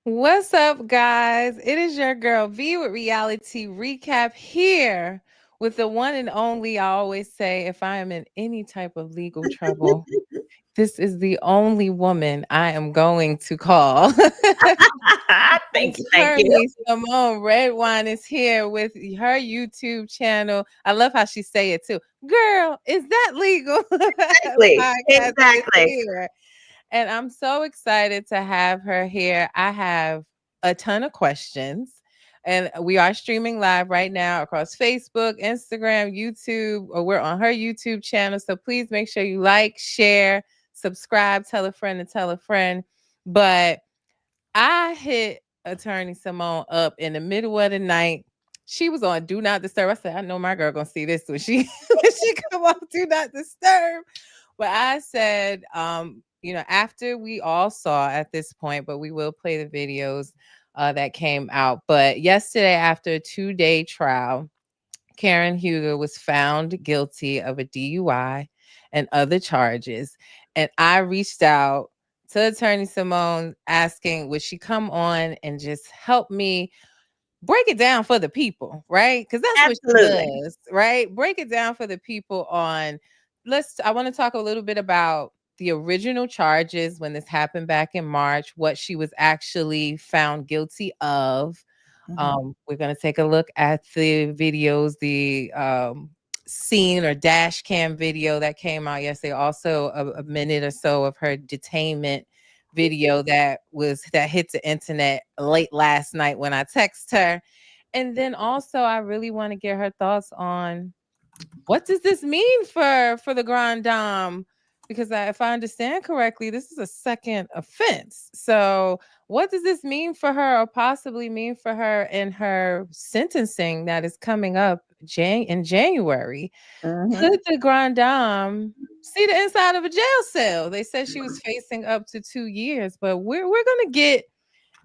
What's up, guys? It is your girl V with Reality Recap here with the one and only. I always say, if I am in any type of legal trouble, this is the only woman I am going to call. Thank you. Thank you. Attorney Simone Redwine is here with her YouTube channel. I love how she say it too. Girl, is that legal? Exactly. Podcast is Exactly. here. And I'm so excited to have her here. I have a ton of questions. And we are streaming live right now across Facebook, Instagram, YouTube, or we're on her YouTube channel. So please make sure you like, share, subscribe, tell a friend to tell a friend. But I hit Attorney Simone up in the middle of the night. She was on Do Not Disturb. I said, I know my girl gonna see this when she when she come off Do Not Disturb. But I said, after we all saw at this point, but we will play the videos that came out. But yesterday, after a 2-day trial, Karen Huger was found guilty of a DUI and other charges. And I reached out to Attorney Simone asking, would she come on and just help me break it down for the people, right? Because that's what she Absolutely. does, right? Break it down for the people on I want to talk a little bit about the original charges when this happened back in March, what she was actually found guilty of. We're going to take a look at the videos, the scene or dash cam video that came out yesterday. Also, a minute or so of her detainment video that hit the internet late last night when I text her. And then also, I really want to get her thoughts on what does this mean for the Grand Dame? Because if I understand correctly, this is a second offense. So, what does this mean for her, or possibly mean for her in her sentencing that is coming up in January? Could the Grand Dame see the inside of a jail cell? They said she was facing up to 2 years, but we're gonna get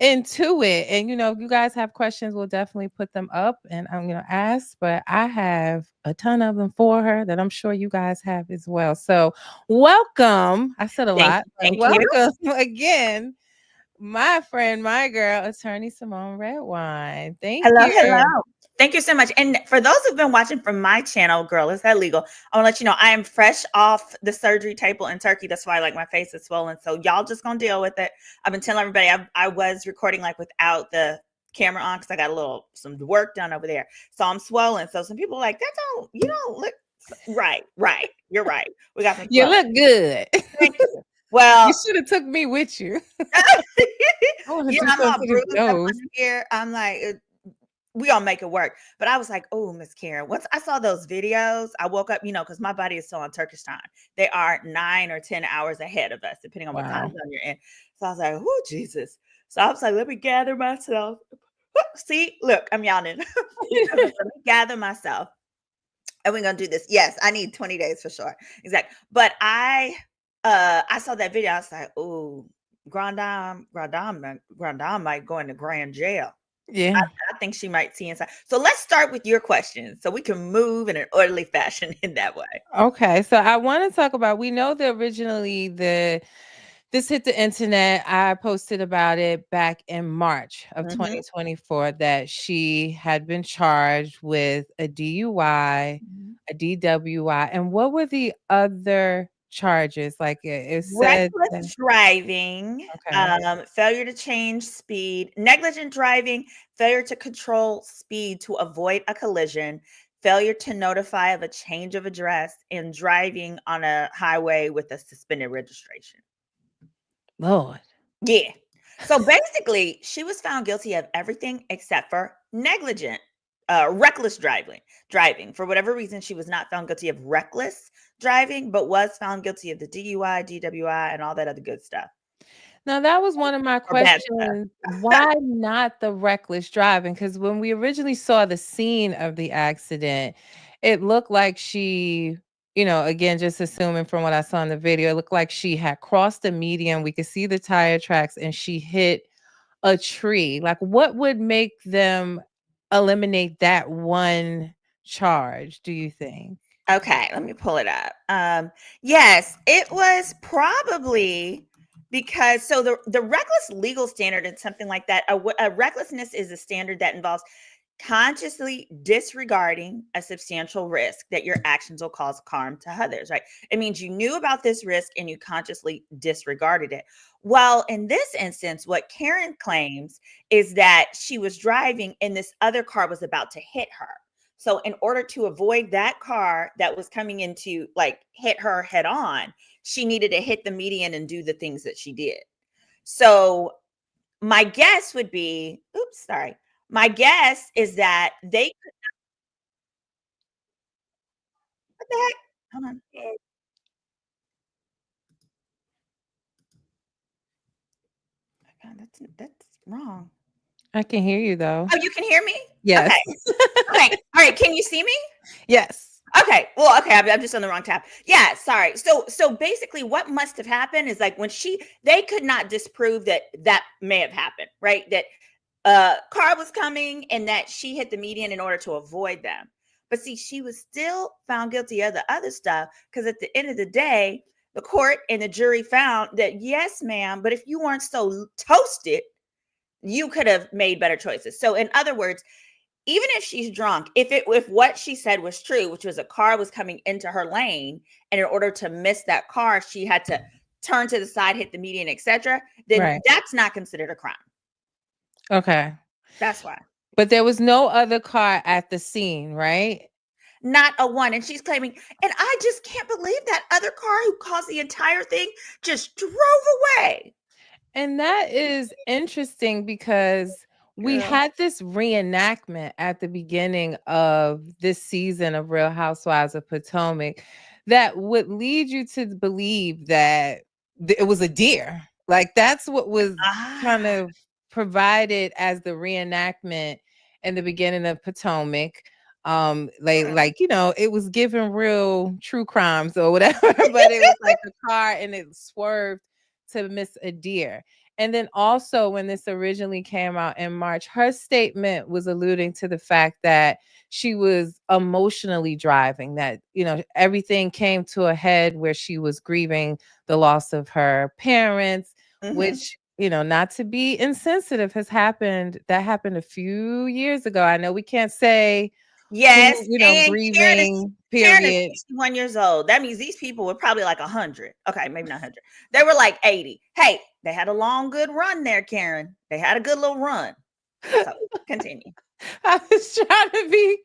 into it. And if you guys have questions, we'll definitely put them up and I'm gonna ask. But I have a ton of them for her that I'm sure you guys have as well. So welcome. I said a Thank lot, you. but Thank you. welcome again, my friend, my girl, Attorney Simone Redwine. Thank Hello, you. hello. Thank you so much. And for those who've been watching from my channel, Girl, Is That Legal? I want to let you know I am fresh off the surgery table in Turkey. That's why like my face is swollen. So y'all just gonna deal with it. I've been telling everybody I was recording like without the camera on because I got some work done over there. So I'm swollen. So some people are like, you don't look right, right. You're right. We got some You swelling. look good. Thank you. You Well, should have took me with you. I want to do I'm all something to this bruised up nose. under here. I'm like, we all make it work. But I was like, oh, Miss Karen, once I saw those videos, I woke up, because my body is still on Turkish time. They are 9 or 10 hours ahead of us, depending on what time Wow. zone you're in. So I was like, oh, Jesus. So I was like, let me gather myself. See, look, I'm yawning. Let me gather myself. And we're gonna do this. Yes, I need 20 days for sure. Exactly. But I saw that video. I was like, oh, Grand Dame might go into grand jail. I, Yeah. I think she might see inside. So let's start with your questions so we can move in an orderly fashion in that way. Okay, so I want to talk about, we know that originally this hit the internet. I posted about it back in March of Mhm. 2024 that she had been charged with a DUI, Mhm. a DWI, and what were the other charges? Like it said that, Reckless driving, okay. failure to change speed, negligent driving, failure to control speed to avoid a collision, failure to notify of a change of address, and driving on a highway with a suspended registration. Lord. Yeah. So basically, she was found guilty of everything except for reckless driving. Driving. For whatever reason, she was not found guilty of reckless driving, but was found guilty of the DUI, DWI, and all that other good stuff Now that was one of my or bad stuff. questions. Why not the reckless driving? Because when we originally saw the scene of the accident, it looked like she, again, just assuming from what I saw in the video, it looked like she had crossed the median. We could see the tire tracks and she hit a tree. Like, what would make them eliminate that one charge, do you think? Okay, let me pull it up. Yes, it was probably Because so the reckless legal standard and something like that, a recklessness is a standard that involves consciously disregarding a substantial risk that your actions will cause harm to others, right? It means you knew about this risk and you consciously disregarded it. Well, in this instance, what Karen claims is that she was driving and this other car was about to hit her. So, in order to avoid that car that was coming into like hit her head on, she needed to hit the median and do the things that she did. So, my guess would be, oops, sorry. My guess is that they, what the heck? Hold on. God, that's wrong. I can hear you though. Oh, you can hear me? Yes. Okay. Okay. All right. Can you see me? Yes. Okay. Well, okay. I'm just on the wrong tab. Yeah. Sorry. So basically, what must have happened is like when they could not disprove that that may have happened, right? That car was coming and that she hit the median in order to avoid them. But see, she was still found guilty of the other stuff because at the end of the day, the court and the jury found that yes, ma'am, but if you weren't so toasted, you could have made better choices. So, in other words, even if she's drunk, if what she said was true, which was a car was coming into her lane, and in order to miss that car, she had to turn to the side, hit the median, etc., then Right. that's not considered a crime. Okay. That's why. But there was no other car at the scene, right? Not a one. And she's claiming, and I just can't believe that other car who caused the entire thing just drove away. And that is interesting because we Girl. had this reenactment at the beginning of this season of Real Housewives of Potomac that would lead you to believe that it was a deer. Like that's what was kind Ah. of provided as the reenactment in the beginning of Potomac. Like it was given real true crimes or whatever, but it was like a car and it swerved to miss a deer. And then also, when this originally came out in March, her statement was alluding to the fact that she was emotionally driving, that, everything came to a head where she was grieving the loss of her parents, Mm-hmm. which, not to be insensitive, that happened a few years ago. I know we can't say Yes, who, and grieving, Karen is period. 61 years old. That means these people were probably like 100. Okay, maybe not 100. They were like 80. Hey, they had a long, good run there, Karen. They had a good little run. So continue. I was trying to be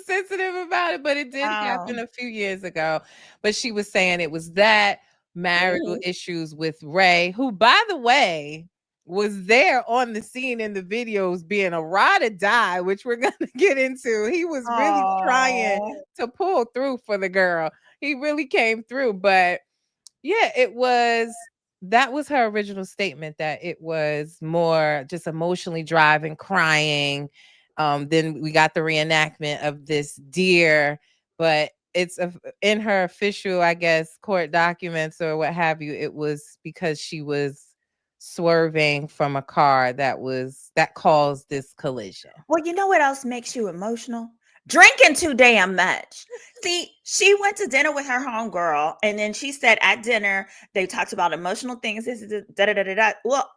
sensitive about it, but it did Oh. happen a few years ago. But she was saying it was that marital Mhm. issues with Ray, who, by the way, was there on the scene in the videos being a ride or die, which we're going to get into. He was really trying Oh. to pull through for the girl. He really came through, but yeah, that was her original statement, that it was more just emotionally driving, crying. Then we got the reenactment of this deer, but in her official, I guess, court documents or what have you, it was because she was swerving from a car that caused this collision. Well, you know what else makes you emotional? Drinking too damn much. See, she went to dinner with her homegirl, and then she said at dinner they talked about emotional things. This is da da da da da. Well,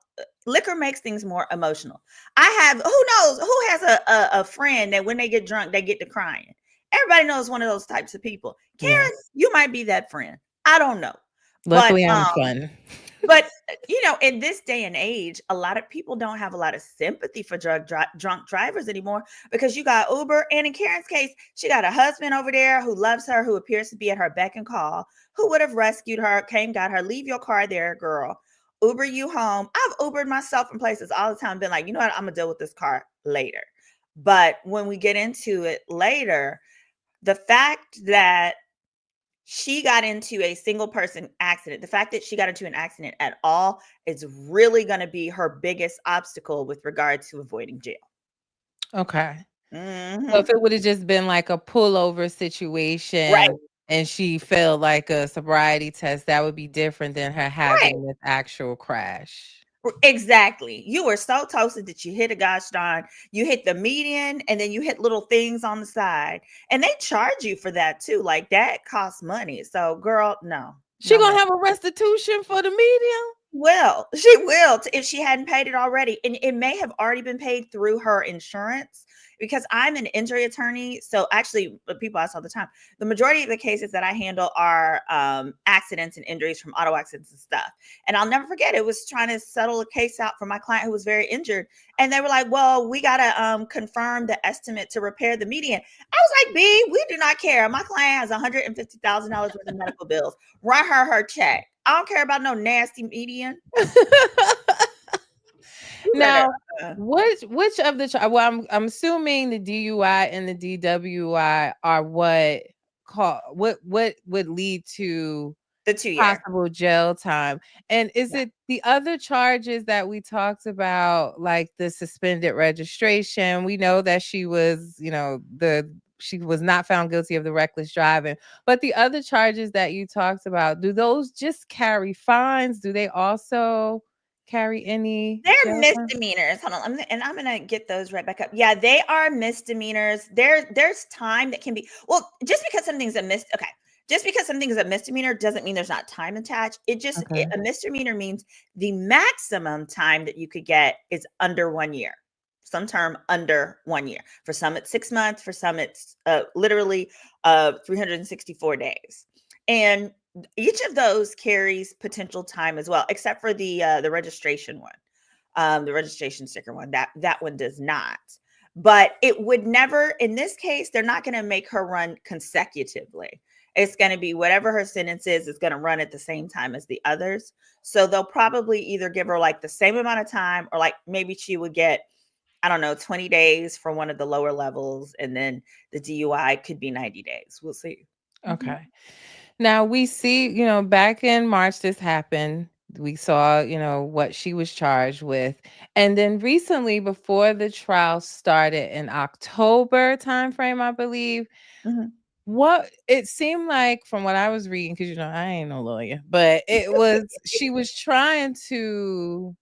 liquor makes things more emotional. I have who knows who has a friend that when they get drunk they get to crying. Everybody knows one of those types of people. Karen, Yes. you might be that friend. I don't know, but Luckily, I'm fun. but in this day and age, a lot of people don't have a lot of sympathy for drunk drivers anymore because you got Uber, and in Karen's case, she got a husband over there who loves her, who appears to be at her beck and call, who would have rescued her, came, got her. Leave your car there, girl. Uber you home. I've Ubered myself in places all the time, been like, you know what, I'm gonna deal with this car later. But when we get into it later, the fact that she got into a single person accident. The fact that she got into an accident at all is really going to be her biggest obstacle with regard to avoiding jail. Okay. So Hmm. if it would have just been like a pullover Right, situation and she failed like a sobriety test, that would be different than her right. having this actual crash. Exactly. You were so toasted that you hit a gosh darn, you hit the median and then you hit little things on the side. And they charge you for that too. Like that costs money. So, girl, no. She No, gonna ma'am. have a restitution for the media? Well, she will if she hadn't paid it already. And it may have already been paid through her insurance because I'm an injury attorney. So actually, people ask all the time. The majority of the cases that I handle are accidents and injuries from auto accidents and stuff. And I'll never forget, it was trying to settle a case out for my client who was very injured. And they were like, well, we got to confirm the estimate to repair the median. I was like, B, we do not care. My client has $150,000 worth of medical bills. Run her check. I don't care about no nasty median. You better. Now, which of the well, I'm assuming the DUI and the DWI are what would lead to The 2 year. possible jail time. And is Yeah. it the other charges that we talked about, like the suspended registration? We know that she was, she was not found guilty of the reckless driving, but the other charges that you talked about, do those just carry fines? Do they also carry any They're jail time? misdemeanors. Hold on. I'm gonna get those right back up. Yeah, they are misdemeanors. There's time that can be well, just because something's a okay. Just because something is a misdemeanor doesn't mean there's not time attached. Okay. A misdemeanor means the maximum time that you could get is under 1 year. Some term under 1 year. For some, it's 6 months. For some, it's literally 364 days. And each of those carries potential time as well, except for the registration one, the registration sticker one. That one does not. But it would never, in this case, they're not going to make her run consecutively. It's going to be whatever her sentence is, it's going to run at the same time as the others. So they'll probably either give her like the same amount of time, or like maybe she would get, I don't know, 20 days for one of the lower levels. And then the DUI could be 90 days. We'll see. Mhm. Okay. Now we see, back in March this happened. We saw, what she was charged with. And then recently, before the trial started in October timeframe, I believe, Mhm. what it seemed like from what I was reading, because I ain't no lawyer, but it was she was trying to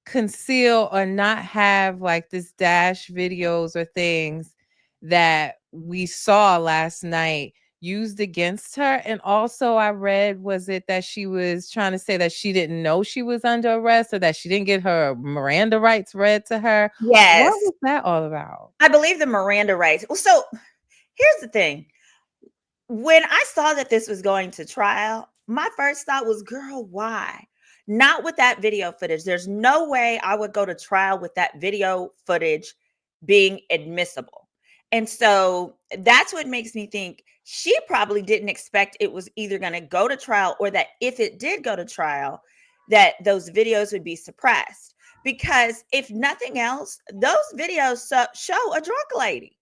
conceal or not have like this dash videos or things that we saw last night used against her. And also I read, was it that she was trying to say that she didn't know she was under arrest, or that she didn't get her Miranda rights read to her? What Yes. was that all about? I believe the Miranda rights. Well, so here's the thing. When I saw that this was going to trial, my first thought was, girl, why? Not with that video footage. There's no way I would go to trial with that video footage being admissible. And so that's what makes me think she probably didn't expect it was either going to go to trial, or that if it did go to trial, that those videos would be suppressed. Because if nothing else, those videos show a drunk lady.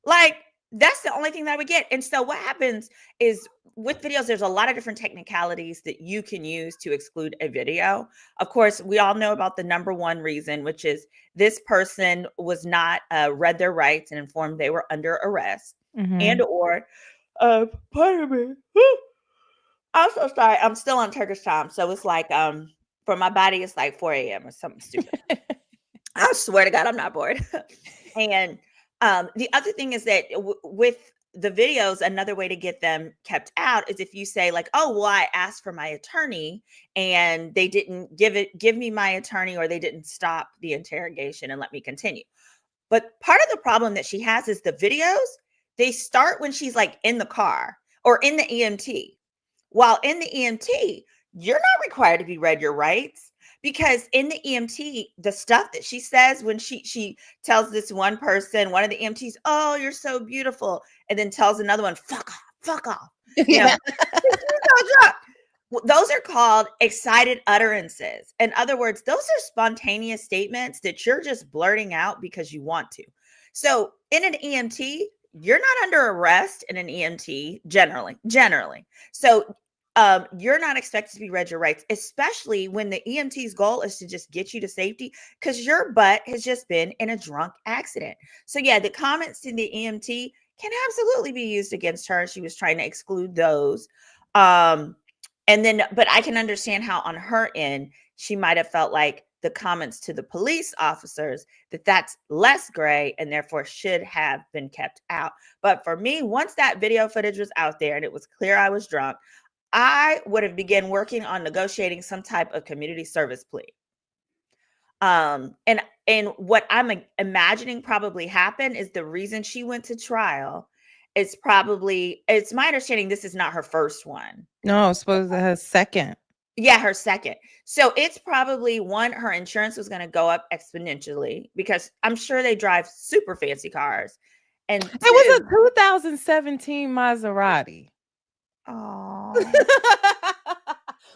Like, that's the only thing that we get. And so what happens is, with videos, there's a lot of different technicalities that you can use to exclude a video. Of course, we all know about the number one reason, which is this person was not read their rights and informed they were under arrest, and Mhm. or pardon me. I'm so sorry. I'm still on Turkish time. So it's like for my body, it's like 4 a.m. or something stupid. I swear to God, I'm not bored. And the other thing is that with the videos, another way to get them kept out is if you say like, "Oh, well, I asked for my attorney and they didn't give me my attorney, or they didn't stop the interrogation and let me continue." But part of the problem that she has is the videos, they start when she's like in the car or in the EMT. While in the EMT, you're not required to be read your rights, because in the EMT, the stuff that she says when she tells this one person, one of the EMTs, "Oh, you're so beautiful," and then tells another one, fuck off," you know, Yeah. she's so drunk. Those are called excited utterances. In other words, those are spontaneous statements that you're just blurting out because you want to. So in an EMT, you're not under arrest in an EMT generally. So you're not expected to be read your rights, especially when the EMT's goal is to just get you to safety because your butt has just been in a drunk accident. So yeah, the comments to the EMT can absolutely be used against her. She was trying to exclude those. And then, but I can understand how on her end, she might have felt like the comments to the police officers, that's less gray and therefore should have been kept out. But for me, once that video footage was out there and it was clear I was drunk, I would have begun working on negotiating some type of community service plea. And what I'm imagining probably happened is the reason she went to trial is probably, it's my understanding this is not her first one. No, I suppose her second. Yeah, her second. So it's probably one, her insurance was going to go up exponentially because I'm sure they drive super fancy cars. And It was two, a 2017 Maserati. oh,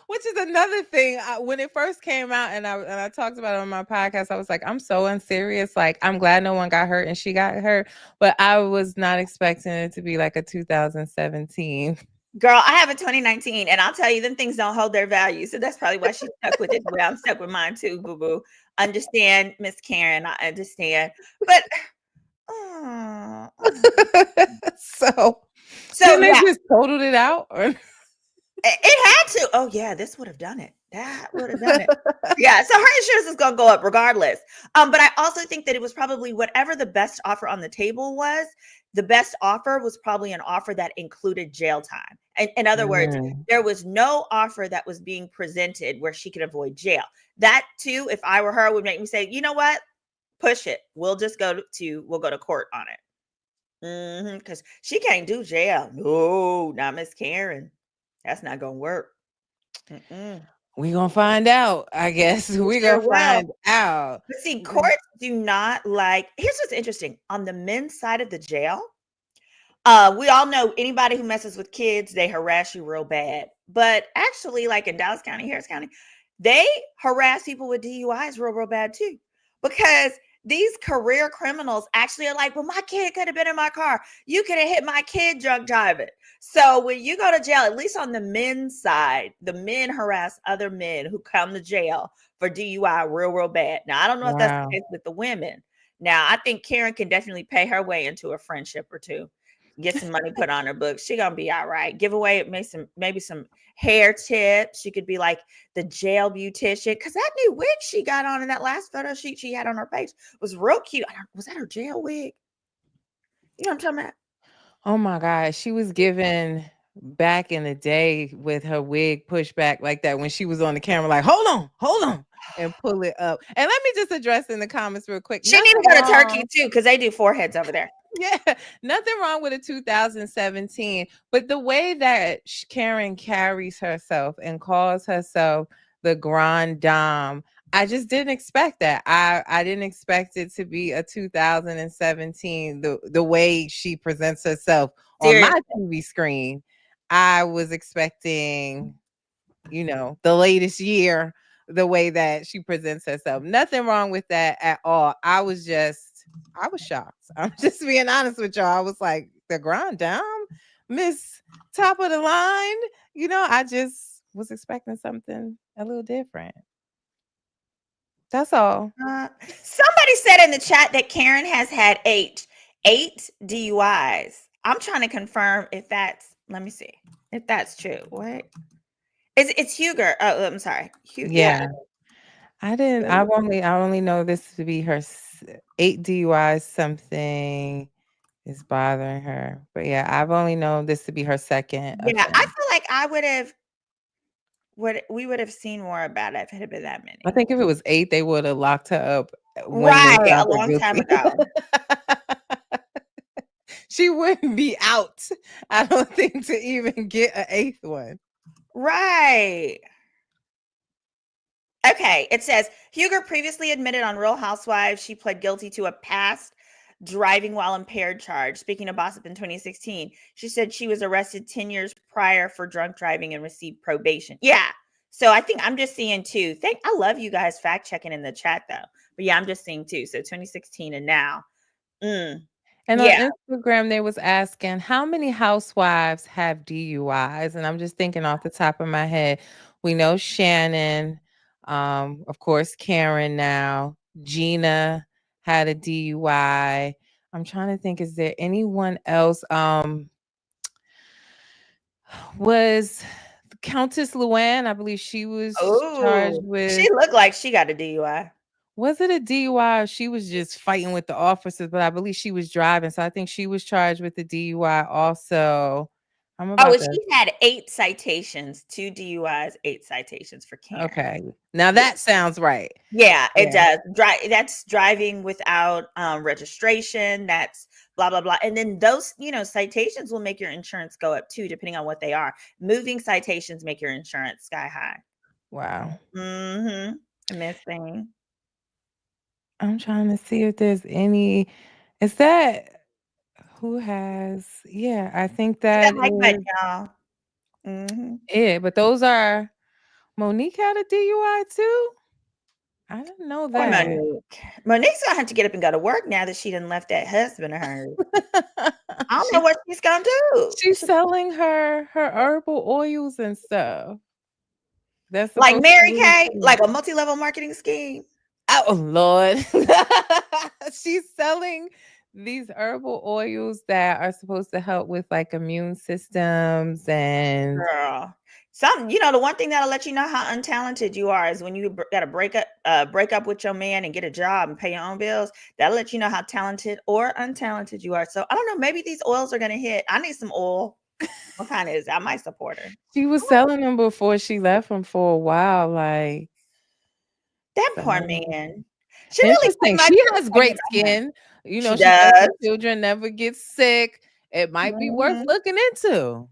Which is another thing. When it first came out, and I talked about it on my podcast, I was like, I'm so unserious. Like, I'm glad no one got hurt, and she got hurt, but I was not expecting it to be like a 2017. girl, I have a 2019, and I'll tell you, them things don't hold their value. So that's probably why she's stuck with it. Well, I'm stuck with mine too, boo boo. Understand, Miss Karen. I understand, but oh, So so didn't they yeah, just totaled it out? Or? it had to. Oh yeah, this would have done it. That would have done it. Yeah, so her insurance is gonna go up regardless. But I also think that it was probably whatever the best offer on the table was. The best offer was probably an offer that included jail time. And in other words, there was no offer that was being presented where she could avoid jail. That too, if I were her, would make me say, you know what? Push it. We'll go to court on it. Because she can't do jail. No, not Miss Karen. That's not gonna work. We gonna find out, I guess. We Sure gonna will. find out. But see, courts do not like. Here's what's interesting on the men's side of the jail. We all know anybody who messes with kids, they harass you real bad. But actually, like in Dallas County, Harris County, they harass people with DUIs real bad too. Because these career criminals actually are like, well, my kid could have been in my car. You could have hit my kid drunk driving. So when you go to jail, at least on the men's side, the men harass other men who come to jail for DUI real bad. Now, I don't know if that's Wow. the case with the women. Now, I think Karen can definitely pay her way into a friendship or two, get some money put on her books. She gonna be all right. Give away maybe some hair tips. She could be like the jail beautician, because that new wig she got on in that last photo shoot she had on her page was real cute. Was that her jail wig? You know what I'm talking about? Oh my God. She was given back in the day with her wig pushed back like that when she was on the camera, like, hold on, and pull it up. And let me just address in the comments real quick. She need to Nothing go to Turkey wrong. too, because they do foreheads over there. Yeah, nothing wrong with a 2017, but the way that Karen carries herself and calls herself the Grand Dame, I just didn't expect that. I didn't expect it to be a 2017. The way she presents herself on my Seriously. TV screen, I was expecting, the latest year, the way that she presents herself. Nothing wrong with that at all. I was shocked. I'm just being honest with y'all. I was like, the Grand Dame, Miss Top of the Line. I just was expecting something a little different. That's all. Somebody said in the chat that Karen has had eight DUIs. I'm trying to confirm if that's. Let me see if that's true. What? It's Huger. Oh, I'm sorry. Yeah. Yeah. I only know this to be her 8 DUIs. Something is bothering her. But yeah, I've only known this to be her second Yeah, I offense. feel like we would have seen more about it if it had been that I many. think if it was 8, they would have locked her up when they Right, a found her long time guilty. ago. She wouldn't be out, I don't think, to even get an 8th one. Right. Okay, it says Huger previously admitted on Real Housewives she pled guilty to a past driving while impaired charge. Speaking of gossip in 2016, she said she was arrested 10 years prior for drunk driving and received probation. Yeah. So I think I'm just seeing two. I love you guys fact checking in the chat though. But yeah, I'm just seeing two. So 2016 and now. And on Yeah. Instagram, they was asking, how many housewives have DUIs? And I'm just thinking off the top of my head, we know Shannon, of course, Karen now, Gina had a DUI. I'm trying to think, is there anyone else? Was Countess Luann, I believe she was charged Oh, she with, looked like she got a DUI. was it a DUI or she was just fighting with the officers? But I believe she was driving. So I think she was charged with the DUI also. I'm Oh, about and to. she had 8 citations, 2 DUIs, 8 citations for Karen. Okay. Now Yeah. that sounds right. Yeah, it Yeah. does. That's driving without registration. That's blah blah blah. And then those, citations will make your insurance go up too, depending on what they are. Moving citations make your insurance sky high. Wow. Missing. I'm trying to see if there's any. Is that who has? Yeah, I think I that got Mike Bud, is y'all. Mhm. it. But those are Monique had a DUI too. I didn't know Poor that. Monique. Monique's gonna have to get up and go to work now that she done left that husband of hers. I don't know she's what she's gonna do. she's selling her herbal oils and stuff. That's Like supposed to Mary really Kay, be. like a multi-level marketing scheme. Oh Lord. She's selling these herbal oils that are supposed to help with like immune systems and Girl. The one thing that'll let you know how untalented you are is when you gotta break up with your man and get a job and pay your own bills. That'll let you know how talented or untalented you are. So I don't know. Maybe these oils are gonna hit. I need some oil. What kind is it? I might support her. she was selling them before she left him for a while. Like, That poor so man. She really interesting. might She be has pregnant great by him. skin. She She says her does. children never get sick. It might be worth Mhm. looking into.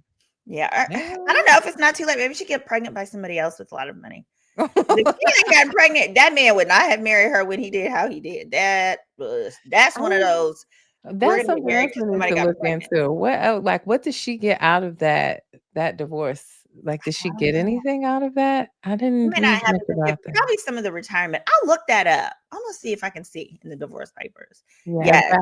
Yeah. I don't Yeah. know if it's not too late. Maybe she get pregnant by somebody else with a lot of money. If she ain't gotten pregnant, that man would not have married her when he did how he did. That's one of Oh, those. We're that's gonna get something married else because we need somebody to got look pregnant. into. What else, like what did she get out of that divorce? Like, did she I don't get know. anything out of that? I You didn't may not read have much to about that. probably some of the retirement. I'll look that up. I'm gonna see if I can see in the divorce papers. Yeah, Yes.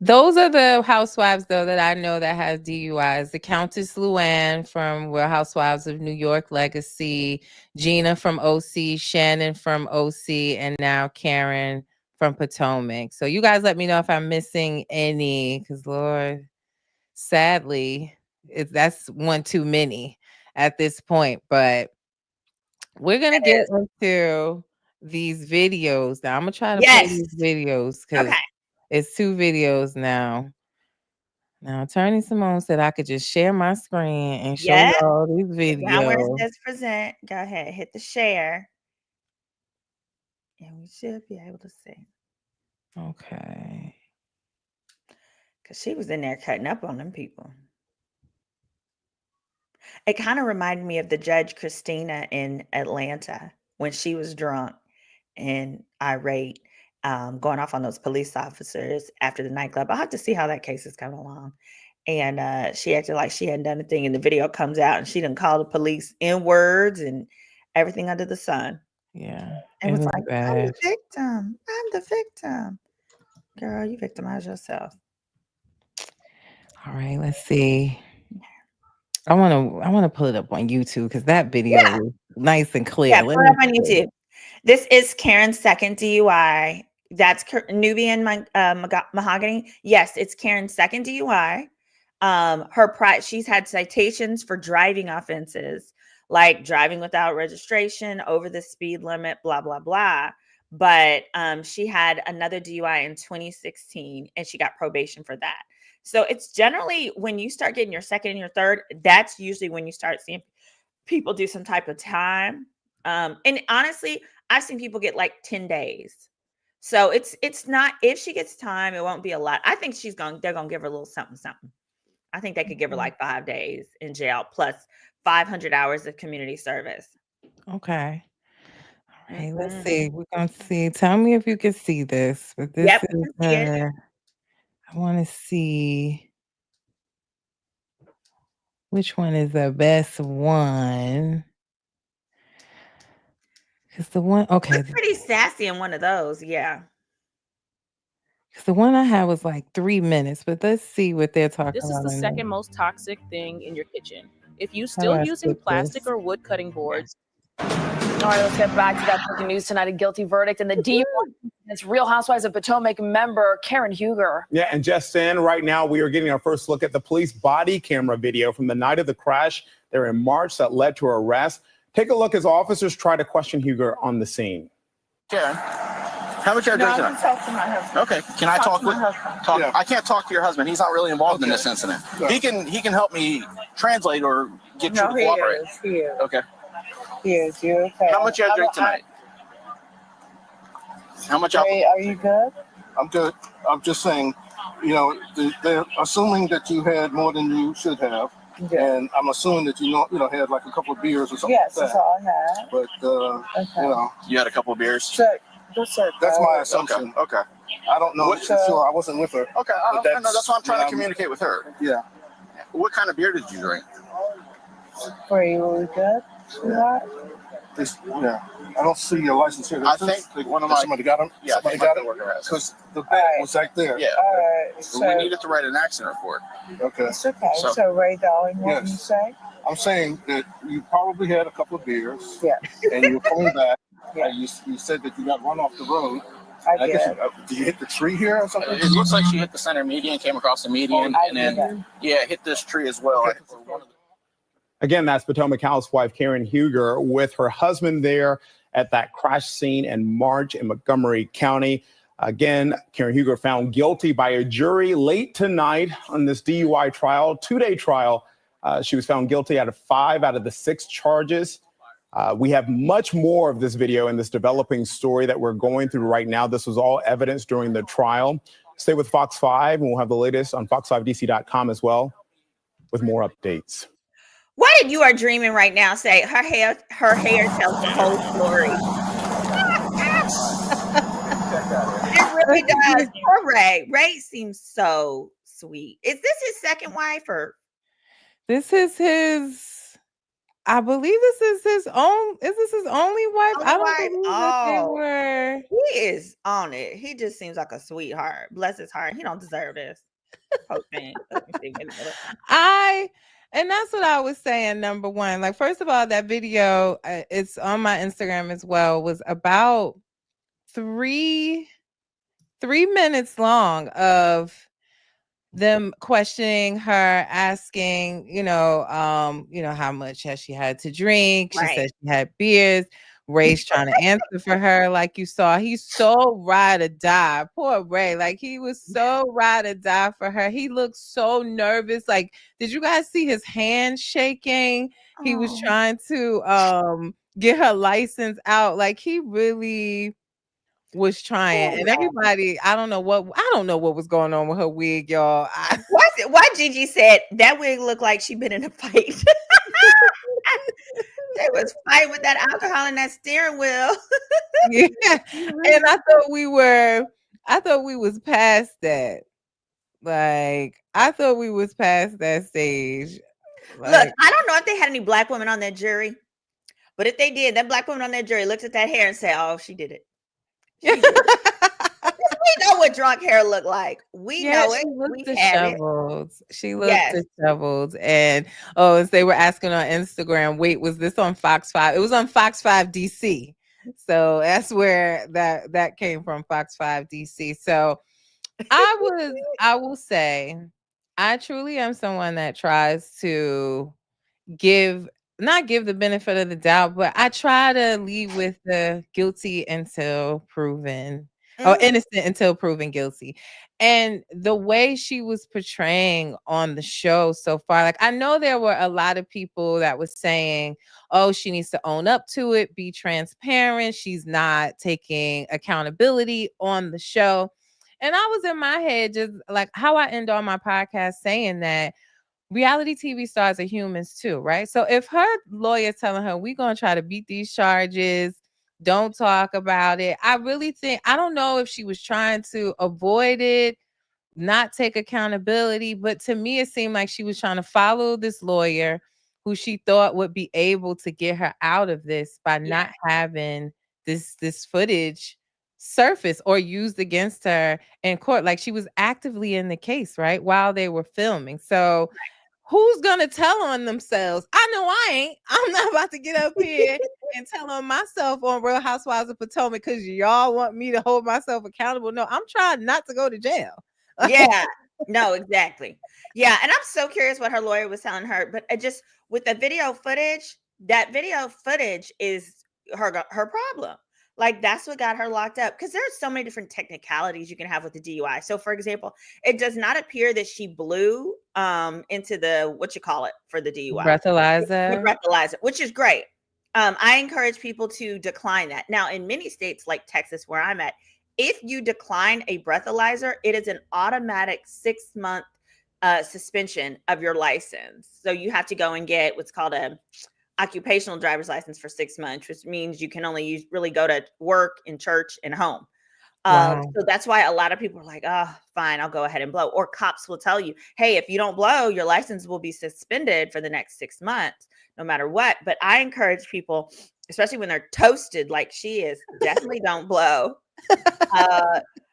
those are the housewives though that I know that has DUIs. The Countess Luann from Real Housewives of New York Legacy, Gina from OC, Shannon from OC, and now Karen from Potomac. So you guys let me know if I'm missing any, because Lord, sadly, that's one too many at this point. But we're gonna That get is. into these videos now. I'm gonna try to play Yes. these videos because Okay. it's 2 videos now. Now, Attorney Simone said I could just share my screen and show Yep. y'all these Go down where it videos. says present. Go ahead. Hit the share. And we should be able to see. Okay. Because she was in there cutting up on them people. It kind of reminded me of the Judge Christina in Atlanta when she was drunk and irate, going off on those police officers after the nightclub. I'll have to see how that case is coming along. And she acted like she hadn't done a thing, and the video comes out, and she didn't call the police in words and everything under the sun. Yeah, And it was was like, "I'm the bad. victim. I'm the victim." Girl, you victimize yourself. All right, let's see. I wanna pull it up on YouTube because that video Yeah, was nice and yeah. clear. Let Pull it me up on see. YouTube. This is Karen's second DUI. That's Nubian Mahogany. Yes, it's Karen's second DUI. She's had citations for driving offenses, like driving without registration, over the speed limit, blah blah blah. But she had another DUI in 2016, and she got probation for that. So it's generally when you start getting your second and your third, that's usually when you start seeing people do some type of time. And honestly, I've seen people get like 10 days. So it's not, if she gets time, it won't be a lot. I think they're gonna give her a little something, something. I think they could give her like 5 days in jail plus 500 hours of community service. Okay. All right, let's Mhm. see. We're gonna see. Tell me if you can see this, but this Yep, we is can see it. I wanna see which one is the best one. Because the one okay, Looks pretty sassy in one of those. Yeah. because the one I had was like 3 minutes, but let's see what they're talking This is about the in there. second most toxic thing in your kitchen. If you How do still I using skip plastic this? or wood cutting boards. All right, let's get back to that breaking news tonight. A guilty verdict in the DUI against Real Housewives of Potomac member Karen Huger. Yeah, and just in, right now we are getting our first look at the police body camera video from the night of the crash there in March that led to her arrest. Take a look as officers try to question Huger on the scene. Sure. How much y'all No, drinking? I can talk to my husband. Okay. Can I talk to with? my husband. Talk. Yeah. I can't talk to your husband. He's not really involved in this incident. Yeah. He can help me translate or get you No, to he cooperate. is. He is. Okay. He is. You okay? How much y'all drink tonight? How much y'all? Hey, are you good? I'm good. I'm just saying, you know, they're assuming that you had more than you should have, and I'm assuming that you had like a couple of beers or something. Yes, like that's that. all I had. But Okay. you know, You had a couple of beers. Sure. That's it. that's my assumption. Okay. I don't know What- for sure. I wasn't with her. Okay. But That's why I'm trying to you know, communicate with her. Yeah. What kind of beer did you drink? Were you good? Sweetheart? Yeah. I don't see your license here. I think one of my somebody got him. Yeah, I somebody think my got it coworker has it. because the bag Alright. was right there. Yeah. All right. But So, we needed to write an accident report. Okay. it's okay. So- So, Ray, darling, what Yes. you say? I'm saying that you probably had a couple of beers. Yeah. And you were coming back. Yeah. And you said that you got run off the road. I I guess did. did you hit the tree here or something? It looks like she hit the center median, came across the median, I and then did. yeah, hit this tree as well. Okay. Again, that's Potomac housewife Karen Huger with her husband there at that crash scene in March in Montgomery County. Again, Karen Huger found guilty by a jury late tonight on this DUI trial, 2-day trial. She was found guilty out of 5 out of the 6 charges. We have much more of this video in this developing story that we're going through right now. This was all evidence during the trial. Stay with Fox 5, and we'll have the latest on fox5dc.com as well with more updates. What did You Are Dreaming right now say? Her hair tells the whole story. It really does. Poor Ray. Ray seems so sweet. Is this his second wife or? This is his. I believe this is his own. Is this his only wife? Only I don't wife? believe that they Oh. were. He is on it. He just seems like a sweetheart. Bless his heart. He don't deserve this. Whole thing. Let me see. Wait a minute. And that's what I was saying. Number one, like, first of all, that video, it's on my Instagram as well, was about 3 minutes long of them questioning her, asking, how much has she had to drink? She Right. said she had beers. Ray's trying to answer for her, like you saw. He's so ride or die. Poor Ray. Like, he was so ride or die for her. He looked so nervous. Like, did you guys see his hand shaking? He was Oh. trying to get her license out. Like, he really was trying. And everybody, I don't know what was going on with her wig, y'all. Why Gigi said that wig looked like she been in a fight. They was fighting with that alcohol and that steering wheel. Yeah. And I thought we was past that. Like, I thought we was past that stage. Like, Look, I don't know if they had any black women on that jury, but if they did, that black woman on that jury looked at that hair and said, "Oh, she did it." She did it. We know what drunk hair look like. We know it. She looked We've had it. disheveled. She looked Yes. disheveled. And as they were asking on Instagram, wait, was this on Fox 5? It was on Fox 5 DC. So that's where that came from, Fox 5 DC. So I will say, I truly am someone that tries to not give the benefit of the doubt, but I try to leave with the guilty until proven, or innocent until proven guilty. And the way she was portraying on the show so far, like, I know there were a lot of people that was saying, oh, she needs to own up to it, be transparent. She's not taking accountability on the show. And I was in my head, just like how I end all my podcasts, saying that reality TV stars are humans too, right? So if her lawyer telling her, we're going to try to beat these charges, don't talk about it, I really think, I don't know if she was trying to avoid it, not take accountability, but to me, it seemed like she was trying to follow this lawyer who she thought would be able to get her out of this by not having this footage surface or used against her in court. Like, she was actively in the case, right, while they were filming. So who's gonna tell on themselves? I know I ain't. I'm not about to get up here and tell on myself on Real Housewives of Potomac because y'all want me to hold myself accountable. No, I'm trying not to go to jail. Yeah, no, exactly. Yeah, and I'm so curious what her lawyer was telling her, but just with the video footage, that video footage is her problem. Like that's what got her locked up. Because there's so many different technicalities you can have with the DUI. So, for example, it does not appear that she blew into the what you call it for the DUI, the Breathalyzer. breathalyzer, which is great. I encourage people to decline that. Now, in many states like Texas, where I'm at, if you decline a breathalyzer, it is an automatic 6-month suspension of your license. So you have to go and get what's called a occupational driver's license for 6 months, which means you can only really go to work and church and home. Wow. So that's why a lot of people are like, oh, fine, I'll go ahead and blow. Or cops will tell you, hey, if you don't blow, your license will be suspended for the next 6 months, no matter what. But I encourage people, especially when they're toasted like she is, definitely don't blow.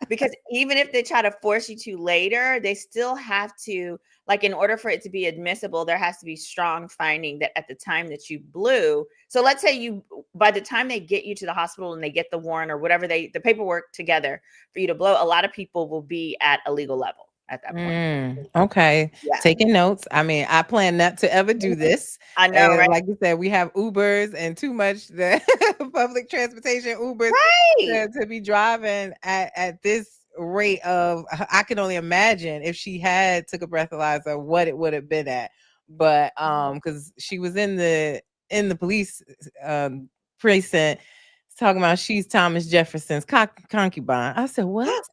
Because even if they try to force you to later, they still have to, like, in order for it to be admissible, there has to be strong finding that at the time that you blew. So let's say by the time they get you to the hospital and they get the warrant or whatever the paperwork together for you to blow, a lot of people will be at a legal level at that point. Okay. Yeah. Taking notes. I mean, I plan not to ever do this. I know, And right? like you said, we have Ubers and too much the public transportation Ubers Right. to be driving at this rate of, I can only imagine if she had took a breathalyzer, what it would have been at. But because she was in the police precinct talking about she's Thomas Jefferson's concubine. I said, what?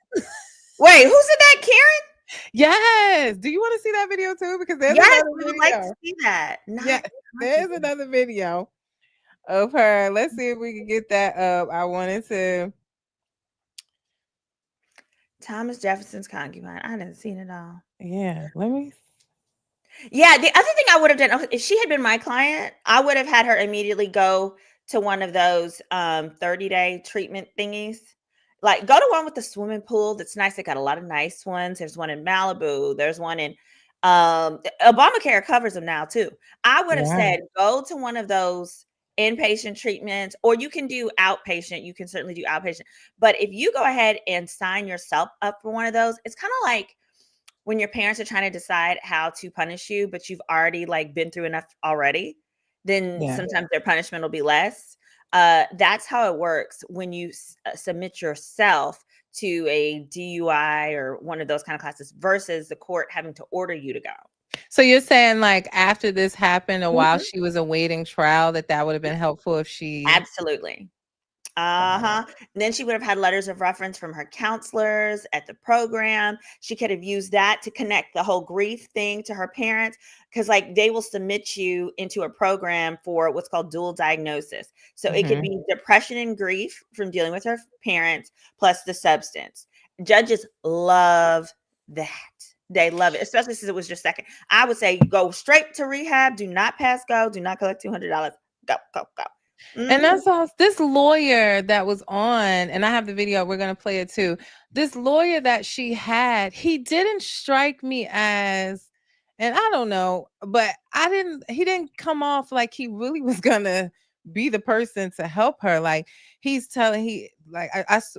Wait, who said that, Karen? Yes. Do you want to see that video too? Because there's Yes, another we would video. like to see that. Yeah, there's another video of her. Let's see if we can get that up. I wanted to. Thomas Jefferson's concubine. I didn't see it all. Yeah, let me. Yeah, the other thing I would have done, if she had been my client, I would have had her immediately go to one of those 30-day treatment thingies. Like, go to one with the swimming pool that's nice. They got a lot of nice ones. There's one in Malibu. There's one in Obamacare covers them now too. I would have said go to one of those inpatient treatments, or you can do outpatient. You can certainly do outpatient. But if you go ahead and sign yourself up for one of those, it's kind of like when your parents are trying to decide how to punish you, but you've already like been through enough already, then sometimes their punishment will be less. That's how it works when you submit yourself to a DUI or one of those kind of classes versus the court having to order you to go. So you're saying like after this happened or while she was awaiting trial, that would have been helpful if she. Absolutely. And then she would have had letters of reference from her counselors at the program. She could have used that to connect the whole grief thing to her parents, because like they will submit you into a program for what's called dual diagnosis. So it could be depression and grief from dealing with her parents plus the substance. Judges love that. They love it, especially since it was your second. I would say go straight to rehab. Do not pass go. Do not collect $200. Go, go, go. And that's all. This lawyer that was on, and I have the video, we're going to play it too. This lawyer that she had, he didn't strike me as, and I don't know, but he didn't come off like he really was going to be the person to help her. Like he's telling,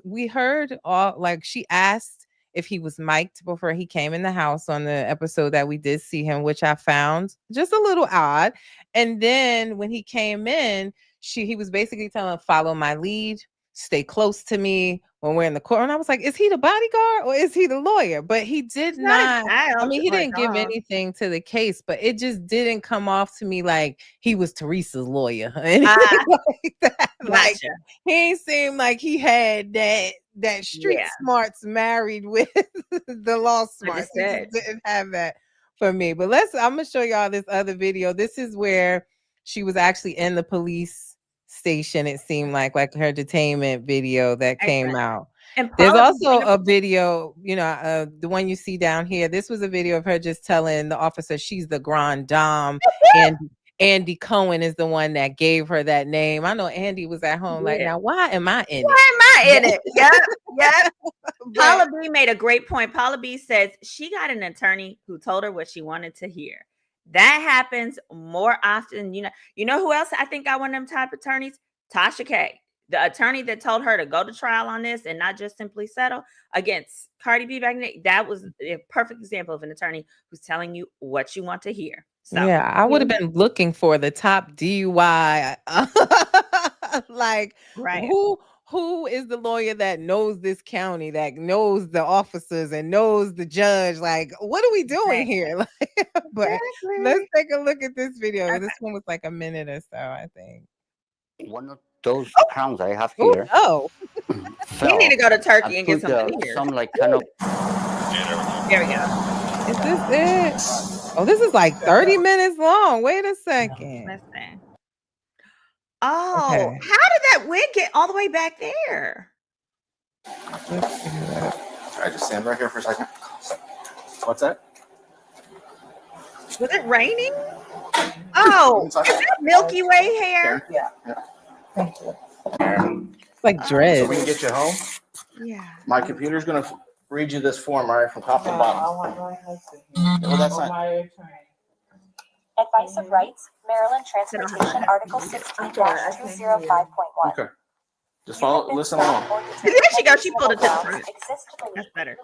we heard all, like she asked if he was mic'd before he came in the house on the episode that we did see him, which I found just a little odd. And then when he came in, he was basically telling her, follow my lead, stay close to me when we're in the court. And I was like, is he the bodyguard or is he the lawyer? But he did not. I mean, he didn't give anything to the case, but it just didn't come off to me like he was Teresa's lawyer. Like that. Like he seemed like he had that street smarts married with the law smarts. He just didn't have that for me. But I'm gonna show y'all this other video. This is where she was actually in the police station. It seemed like her detainment video that came out. And there's also a video, the one you see down here. This was a video of her just telling the officer she's the grande dame, and Andy Cohen is the one that gave her that name. I know Andy was at home like, now why am I in it? Why am I in it? Yep. Paula B made a great point. Paula B says she got an attorney who told her what she wanted to hear. That happens more often. You know who else I think got one of them type of attorneys? Tasha K, the attorney that told her to go to trial on this and not just simply settle against Cardi B back then. That was a perfect example of an attorney who's telling you what you want to hear. So, yeah, I would have been looking for the top DUI. Like, who is the lawyer that knows this county, that knows the officers and knows the judge? Like, what are we doing here? Like, but let's take a look at this video. Okay. This one was like a minute or so, I think. One of those crowns I have Oh, here no. We need to go to Turkey I and get put something here. some like kind of There we go. Is this it? Oh, this is like 30 minutes long. Wait a second. Let's see. Oh, Okay. how did that wig get all the way back there? Let's figure it out. I just stand right here for a second. What's that? Was it raining? Oh, is that Milky Way hair? Yeah. Thank you. It's like dread. So we can get you home. Yeah. My computer's gonna read you this form right from top to I bottom. want my husband here. Well, that's Or not. my attorney. Advice of Rights, Maryland Transportation, Article 16-205.1. Okay. Just follow. Listen along. There she goes. She pulled it to the front. That's better.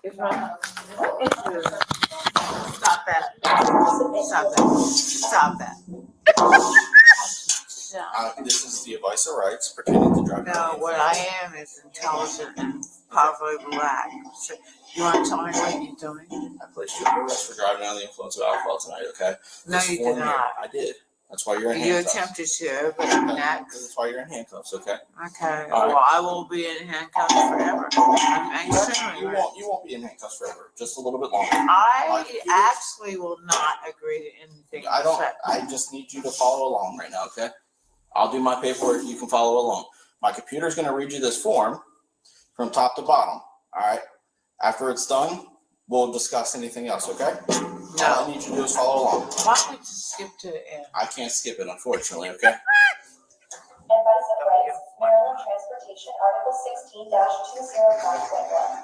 It's my Stop that. Stop that. Stop that. This is the advice of rights pertaining to driving. No, what I am is intelligent and powerfully black. So you want to tell me what you're doing? I placed you under arrest for driving under the influence of alcohol tonight. Okay. No, This you form did here, not. I did. That's why you're in You handcuffs. attempted to, but next. That's why you're in handcuffs. Okay. Okay. All right. Well, I will be in handcuffs forever. I'm You extremely rich. won't. You won't be in handcuffs forever. Just a little bit longer. I actually will not agree to anything. I don't. you say. I just need you to follow along right now. Okay. I'll do my paperwork. You can follow along. My computer's going to read you this form from top to bottom. All right. After it's done, we'll discuss anything else. Okay. All I need you to do is follow along. Why don't you skip to the end? I can't skip it, unfortunately. Okay. Advice of Rights, Maryland Transportation, Article 16-205.1.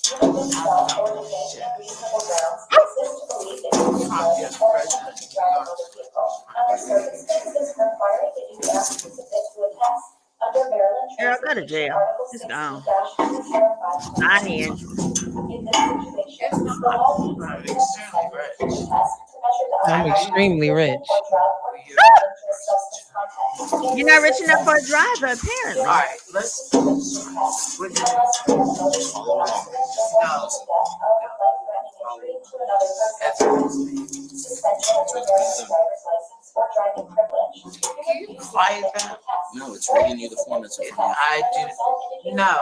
Given this law or defendant reasonable grounds exists to believe that you is or intend to drive another vehicle under circumstances requiring that you have to submit to a test under Maryland Girl, go to jail. Article It's gone. 16-205. Not in. In this situation, the law means that you must extremely take rich. a test to measure the I'm extremely rich. or drive under the influence of substance content. You're not rich enough for a driver, apparently. All right, let's. What did Just follow along. No. Can you quiet that? No, it's reading you the form that's in front of I do. No,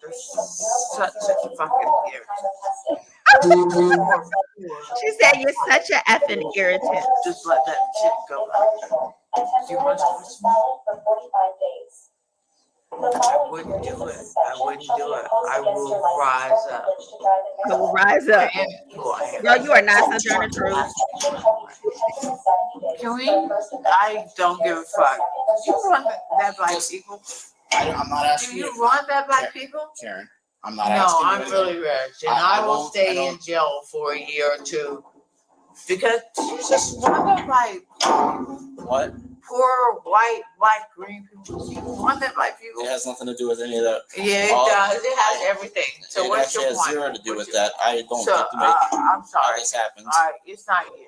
this is such a fucking irritant. She said you're such an effing irritant. Just let that shit go by. You want to listen? I wouldn't do it. I wouldn't do it. I will rise up. So rise up. And who I am. No, you are not Sojourner Truth. Can we? I don't give a fuck. You run that by people? I'm not Do asking you. you run that by people? Karen, I'm not No, asking I'm you. really rich, and I I will don't- stay I don't- in jail for a year or two because you just run that by What? poor white, black, green people. You run that by It people. has nothing to do with any of that. Yeah, it all- does. It has everything. So It what's actually your has point? zero to do What's with your- that. I don't So get to make I'm how sorry. this happens. All right, it's not you.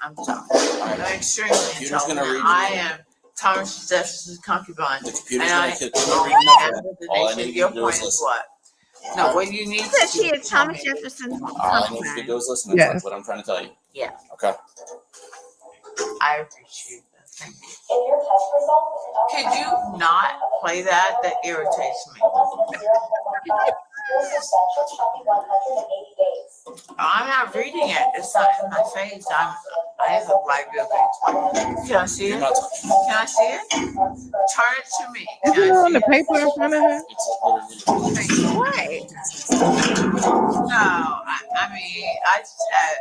I'm sorry. I'm extremely Computer's gonna read intelligent. you I the- am Thomas Justice's concubine. The computer's And gonna I continue reading the and form. the All I nation, need your you to do point is is listen. what? No, what you need She said to she do is is tell Thomas me. Jefferson's All I need you to concubine. do is listen. That's Yes. what I'm trying to tell you. Yeah. Okay. I appreciate that. Thank you. Could you not play that? That irritates me. I'm not reading it. It's not in my face. I have a black bill. Can I see You're it? not touching. Can I see it? Turn it to me. Is Can it I on see the it? paper in front of her? It's literally. Thank you. What? No, I mean, I just had.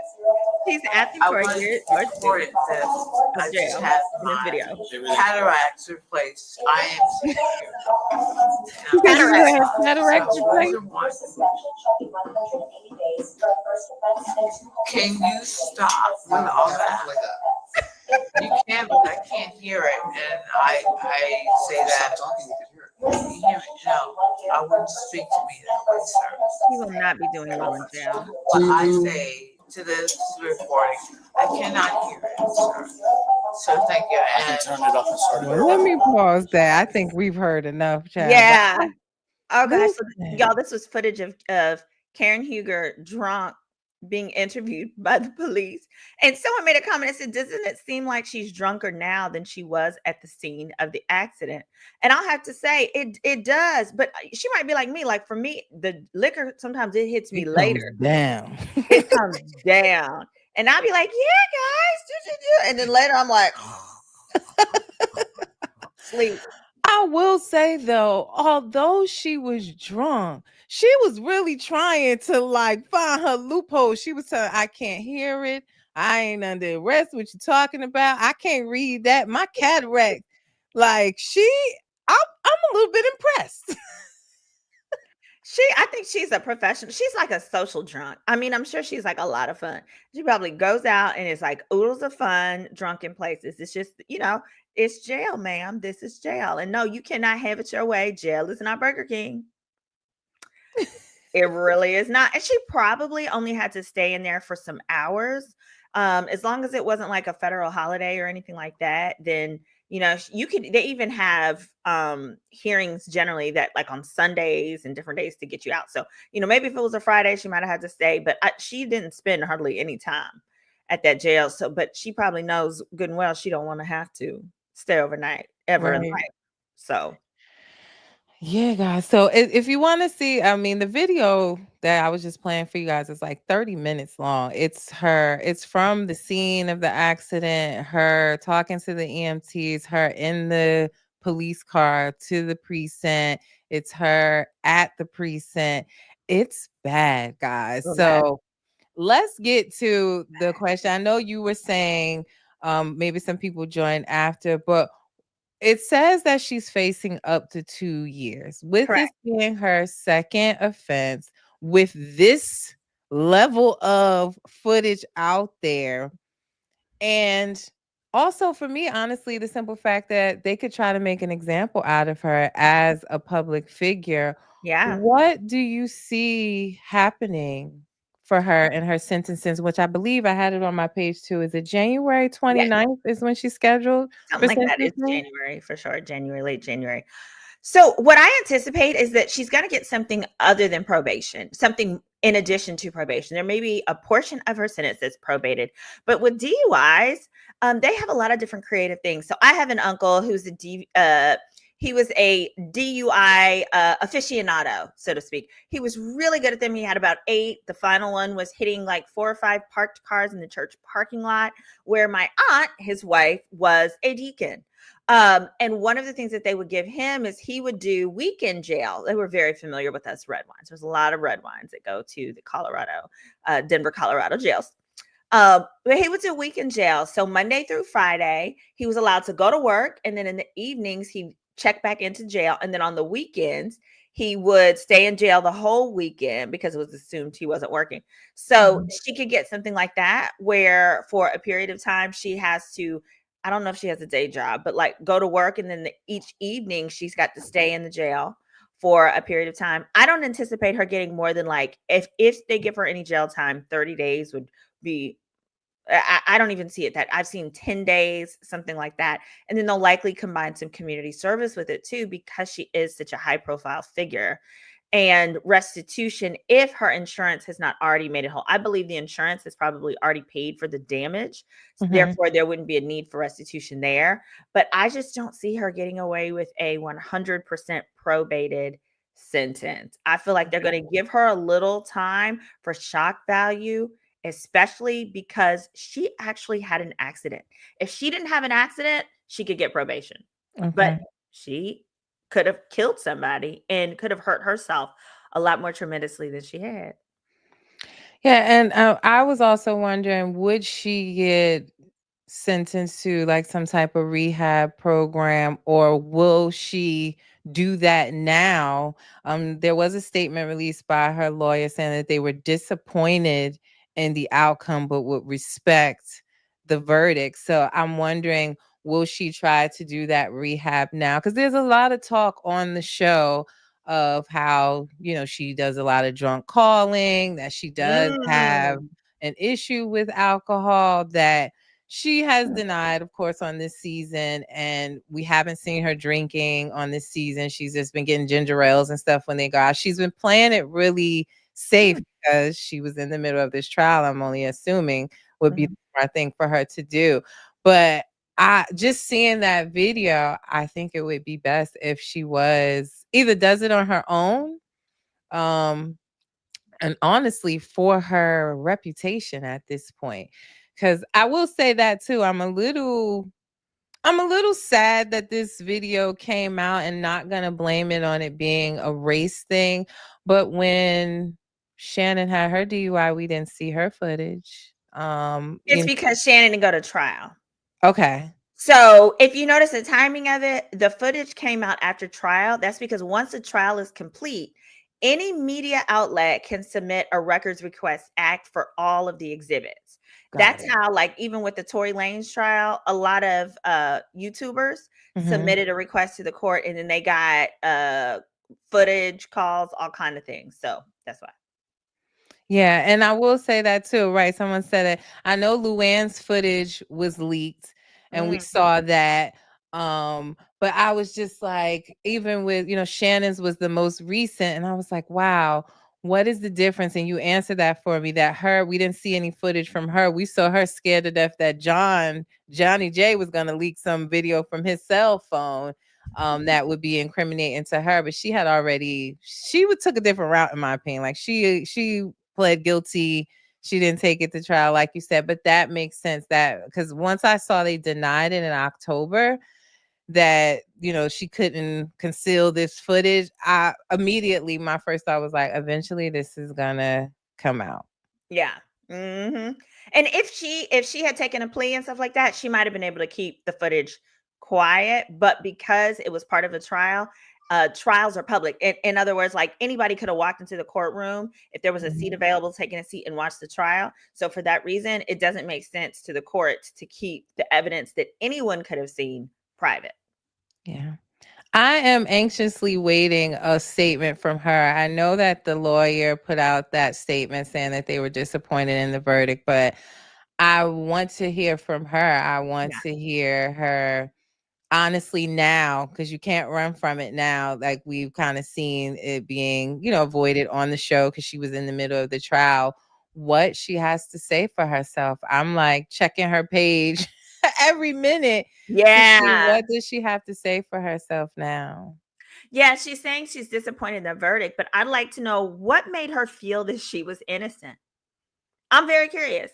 She's asking I for a was year or two reported that I of just jail had in this my video. Everything. cataracts replaced. I am sick. She said you Cataract. had cataracts So, replaced? can you stop with all that? You can, but I can't hear it, and I say that. You hear me? No, I wouldn't speak to me that way, sir. He will not be doing well in jail. What I say to this recording, I cannot hear it, sir. So thank you. I can turn it up and start it Well, let over. me pause that. I think we've heard enough, child. Yeah. Oh gosh, so Listen. y'all, this was footage of Karen Huger drunk being interviewed by the police. And someone made a comment and said, doesn't it seem like she's drunker now than she was at the scene of the accident? And I'll have to say it does, but she might be like me. Like for me, the liquor sometimes it hits me It later. comes down. It comes down. And I'll be like, yeah, guys, and then later I'm like sleep. I will say though, although she was drunk, she was really trying to like find her loophole. She was telling, I can't hear it. I ain't under arrest. What you talking about? I can't read that. My cataract. Like I'm a little bit impressed. I think she's a professional. She's like a social drunk. I mean, I'm sure she's like a lot of fun. She probably goes out and it's like oodles of fun, drunk in places. It's just, it's jail, ma'am. This is jail. And no, you cannot have it your way. Jail is not Burger King. It really is not. And she probably only had to stay in there for some hours. As long as it wasn't like a federal holiday or anything like that, then they even have hearings generally that like on Sundays and different days to get you out. So, maybe if it was a Friday, she might have had to stay, but she didn't spend hardly any time at that jail. So, but she probably knows good and well she don't want to have to stay overnight ever in life. So yeah, guys. So if you want to see, I mean, the video that I was just playing for you guys is like 30 minutes long. It's from the scene of the accident, her talking to the EMTs, her in the police car to the precinct. It's her at the precinct. It's bad, guys. So let's get to the question. I know you were saying maybe some people joined after, but it says that she's facing up to 2 years. With this being her second offense, with this level of footage out there, and also for me, honestly, the simple fact that they could try to make an example out of her as a public figure. Yeah. What do you see happening for her and her sentences, which I believe I had it on my page too? Is it January 29th is when she's scheduled? Something like that. It's January for sure. Late January. So what I anticipate is that she's going to get something other than probation, something in addition to probation. There may be a portion of her sentence that's probated, but with DUIs, they have a lot of different creative things. So I have an uncle who's he was a DUI aficionado, so to speak. He was really good at them. He had about 8. The final one was hitting like 4 or 5 parked cars in the church parking lot where my aunt, his wife, was a deacon. And one of the things that they would give him is he would do weekend jail. They were very familiar with us red wines. There's a lot of red wines that go to the Denver, Colorado jails. But he would do weekend jail. So Monday through Friday, he was allowed to go to work. And then in the evenings, he check back into jail. And then on the weekends, he would stay in jail the whole weekend because it was assumed he wasn't working. So she could get something like that where for a period of time, she has to, I don't know if she has a day job, but like go to work. And then each evening she's got to stay in the jail for a period of time. I don't anticipate her getting more than like, if they give her any jail time, 30 days would be, I don't even see it that I've seen 10 days, something like that. And then they'll likely combine some community service with it too, because she is such a high profile figure. And restitution, if her insurance has not already made it whole. I believe the insurance has probably already paid for the damage. Therefore, there wouldn't be a need for restitution there. But I just don't see her getting away with a 100% probated sentence. I feel like they're going to give her a little time for shock value, especially because she actually had an accident. If she didn't have an accident, she could get probation. But she could have killed somebody and could have hurt herself a lot more tremendously than she had. Yeah, and I was also wondering, would she get sentenced to like some type of rehab program, or will she do that now? There was a statement released by her lawyer saying that they were disappointed in the outcome, but would respect the verdict. So I'm wondering, will she try to do that rehab now? Because there's a lot of talk on the show of how, she does a lot of drunk calling, that she does have an issue with alcohol, that she has denied, of course, on this season, and we haven't seen her drinking on this season. She's just been getting ginger ales and stuff when they go out. She's been playing it really safe because she was in the middle of this trial. I'm only assuming would be the smart thing for her to do. But I just seeing that video, I think it would be best if she was either does it on her own, and honestly for her reputation at this point. Because I will say that too, I'm a little sad that this video came out, and not gonna blame it on it being a race thing. But when Shannon had her DUI, we didn't see her footage. It's because Shannon didn't go to trial. Okay. So if you notice the timing of it, the footage came out after trial. That's because once the trial is complete, any media outlet can submit a records request act for all of the exhibits. That's how, like, even with the Tory Lanez trial, a lot of YouTubers submitted a request to the court, and then they got footage, calls, all kind of things. So that's why. Yeah, and I will say that too, right? Someone said it. I know Luann's footage was leaked, and we saw that. But I was just like, even with, Shannon's was the most recent, and I was like, wow, what is the difference? And you answered that for me, that we didn't see any footage from her. We saw her scared to death that Johnny J was gonna leak some video from his cell phone. That would be incriminating to her, but she took a different route, in my opinion. Like she pled guilty. She didn't take it to trial, like you said, but that makes sense, that because once I saw they denied it in October, that she couldn't conceal this footage, I immediately, my first thought was like, eventually this is gonna come out. Yeah. And if she had taken a plea and stuff like that, she might have been able to keep the footage quiet. But because it was part of a trial, trials are public. In other words, like, anybody could have walked into the courtroom if there was a seat available, taken a seat and watched the trial. So for that reason, it doesn't make sense to the court to keep the evidence that anyone could have seen private. Yeah. I am anxiously waiting a statement from her. I know that the lawyer put out that statement saying that they were disappointed in the verdict, but I want to hear from her. I want to hear her honestly now, because you can't run from it now. Like, we've kind of seen it being, avoided on the show because she was in the middle of the trial. What she has to say for herself. I'm like checking her page every minute. Yeah. What does she have to say for herself now? Yeah, she's saying she's disappointed in the verdict, but I'd like to know what made her feel that she was innocent. I'm very curious.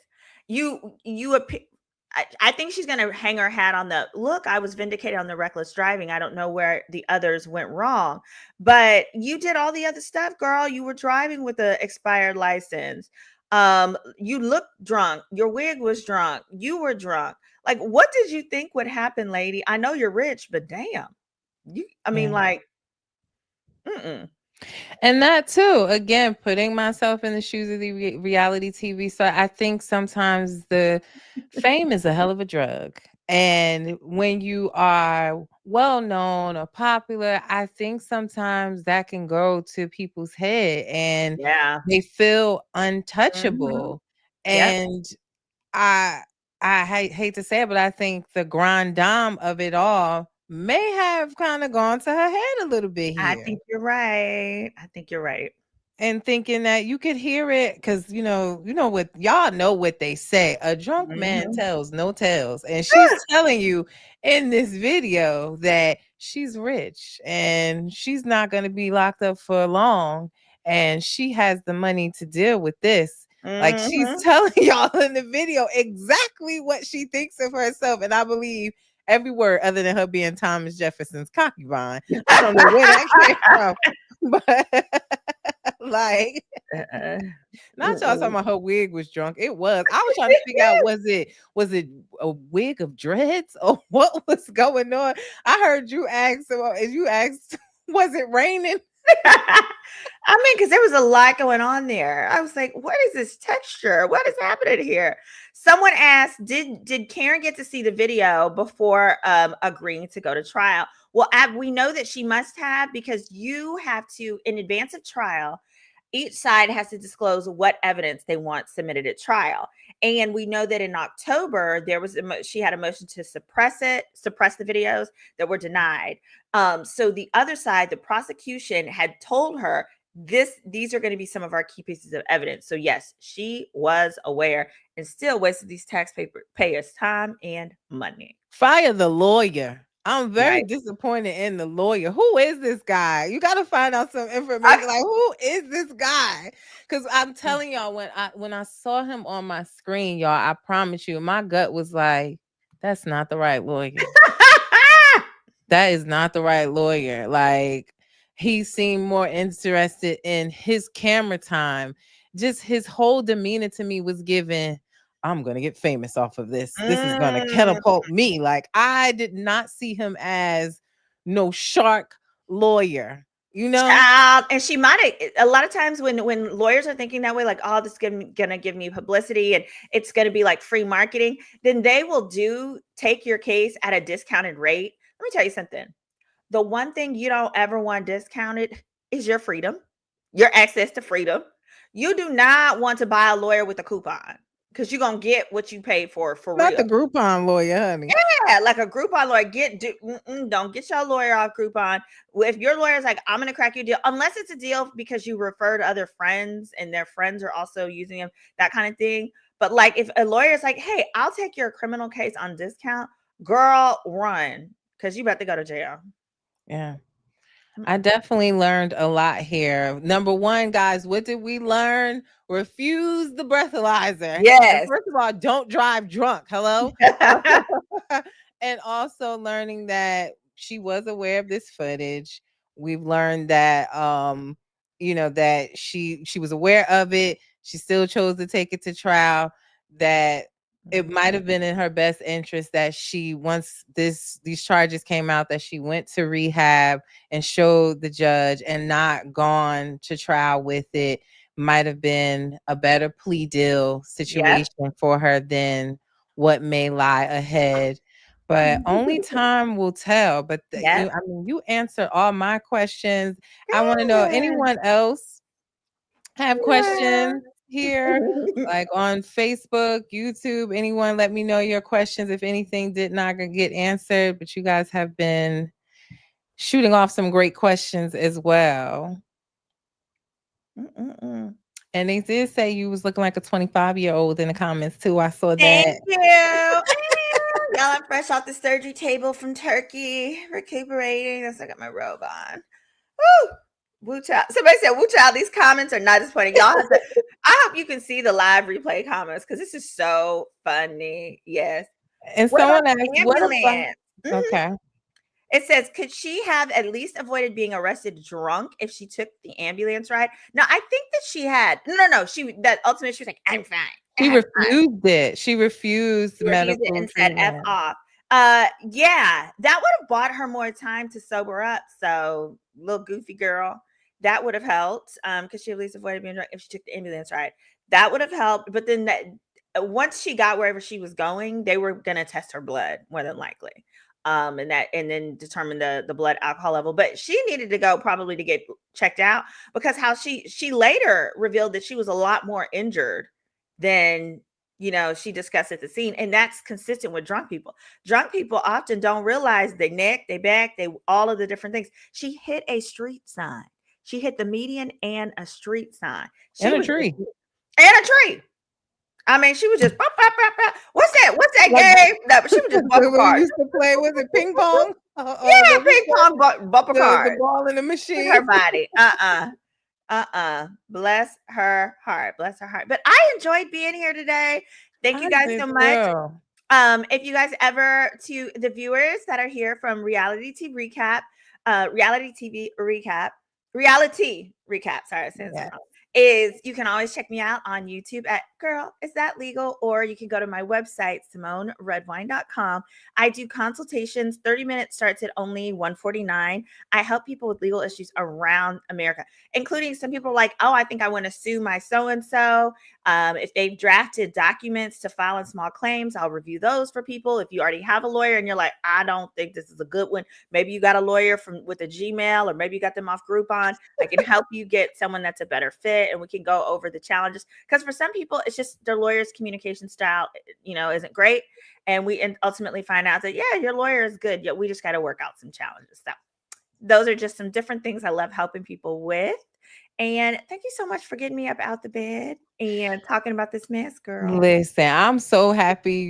I think she's going to hang her hat on the, look, I was vindicated on the reckless driving. I don't know where the others went wrong, but you did all the other stuff, girl. You were driving with an expired license. You looked drunk. Your wig was drunk. You were drunk. Like, what did you think would happen, lady? I know you're rich, but damn. And that too, again, putting myself in the shoes of the reality TV. So I think sometimes the fame is a hell of a drug. And when you are well known or popular, I think sometimes that can go to people's head and they feel untouchable. And I hate to say it, but I think the grand dame of it all may have kind of gone to her head a little bit here. I think you're right. And thinking that you could hear it, because you know what, y'all know what they say, a drunk man tells no tales. And she's telling you in this video that she's rich and she's not going to be locked up for long, and she has the money to deal with this. Like, she's telling y'all in the video exactly what she thinks of herself. And I believe every word, other than her being Thomas Jefferson's concubine. I don't know where that came from, but like, not y'all talking about her wig was drunk. It was. I was trying to figure out, was it a wig of dreads or what was going on? I heard you ask, was it raining? I mean, because there was a lot going on there. I was like, what is this texture? What is happening here? Someone asked, did Karen get to see the video before agreeing to go to trial? Well, we know that she must have, because you have to, in advance of trial, each side has to disclose what evidence they want submitted at trial. And we know that in October, there was she had a motion to suppress the videos that were denied. So the other side, the prosecution, had told her these are going to be some of our key pieces of evidence. So yes, she was aware and still wasted these taxpayers' time and money. Fire the lawyer. I'm very Right. disappointed in the lawyer. Who is this guy? You got to find out some information. Like, who is this guy? Because I'm telling y'all, when I saw him on my screen, y'all, I promise you, my gut was like, that's not the right lawyer. That is not the right lawyer. Like, he seemed more interested in his camera time. Just his whole demeanor to me was given, I'm going to get famous off of this. This is going to catapult me. Like, I did not see him as no shark lawyer, you know? And she might have, a lot of times when lawyers are thinking that way, like, oh, this is gonna give me publicity and it's gonna be like free marketing, then they will take your case at a discounted rate. Let me tell you something. The one thing you don't ever want discounted is your freedom, your access to freedom. You do not want to buy a lawyer with a coupon, because you're going to get what you paid for Not real. the Groupon lawyer, honey. Yeah, like a Groupon lawyer. Don't get your lawyer off Groupon. If your lawyer is like, I'm going to crack you a deal, unless it's a deal because you refer to other friends and their friends are also using them, that kind of thing. But like, if a lawyer is like, hey, I'll take your criminal case on discount, girl, run, because you about to go to jail. Yeah. I definitely learned a lot here. Number one, guys, what did we learn? Refuse the breathalyzer. Yes. And first of all, don't drive drunk. Hello. And also learning that she was aware of this footage. We've learned that that she was aware of it. She still chose to take it to trial. That it might have been in her best interest that she, once these charges came out, that she went to rehab and showed the judge and not gone to trial with it. Might have been a better plea deal situation for her than what may lie ahead. But only time will tell. But you answered all my questions. I want to know, anyone else have questions here, like on Facebook, YouTube? Anyone, let me know your questions if anything did not get answered. But you guys have been shooting off some great questions as well. And they did say you was looking like a 25-year-old in the comments too. I saw that. Thank you. Y'all, I'm fresh off the surgery table from Turkey, recuperating. That's I got my robe on. Woo! Woo child. Somebody said, "Woo child." These comments are not disappointing. Y'all have to, I hope you can see the live replay comments because this is so funny. Yes. And someone asked, "What ambulance?" Okay. It says, could she have at least avoided being arrested drunk if she took the ambulance ride? No, I think that she had. No. That ultimately she was like, I'm fine. She refused it. She refused medical and said F off. Yeah, that would have bought her more time to sober up. So, little goofy girl, that would have helped. Because she at least avoided being drunk if she took the ambulance ride. That would have helped. But then once she got wherever she was going, they were gonna test her blood more than likely. And then determine the blood alcohol level. But she needed to go probably to get checked out, because how she later revealed that she was a lot more injured than she discussed at the scene. And that's consistent with drunk people. Drunk people often don't realize their neck, their back, all of the different things. She hit a street sign. She hit the median and a street sign. And a tree. I mean, she was just what's that game? No, she was just bumper cars. Used to play, was it ping pong? Yeah, ping pong bumper cars. The ball in the machine. Her body. Bless her heart. Bless her heart. But I enjoyed being here today. Thank you guys so much. If you guys ever, to the viewers that are here from Reality Recap, sorry, I said it wrong. Is you can always check me out on YouTube at Girl, Is That Legal? Or you can go to my website, SimoneRedwine.com. I do consultations. 30 minutes starts at only $149. I help people with legal issues around America, including some people like, oh, I think I want to sue my so-and-so. If they've drafted documents to file in small claims, I'll review those for people. If you already have a lawyer and you're like, I don't think this is a good one. Maybe you got a lawyer with a Gmail, or maybe you got them off Groupon. I can help you get someone that's a better fit. it and we can go over the challenges. Because for some people, it's just their lawyer's communication style, isn't great. And we ultimately find out that, yeah, your lawyer is good. Yeah, we just got to work out some challenges. So those are just some different things I love helping people with. And thank you so much for getting me up out the bed and talking about this mess, girl. Listen, I'm so happy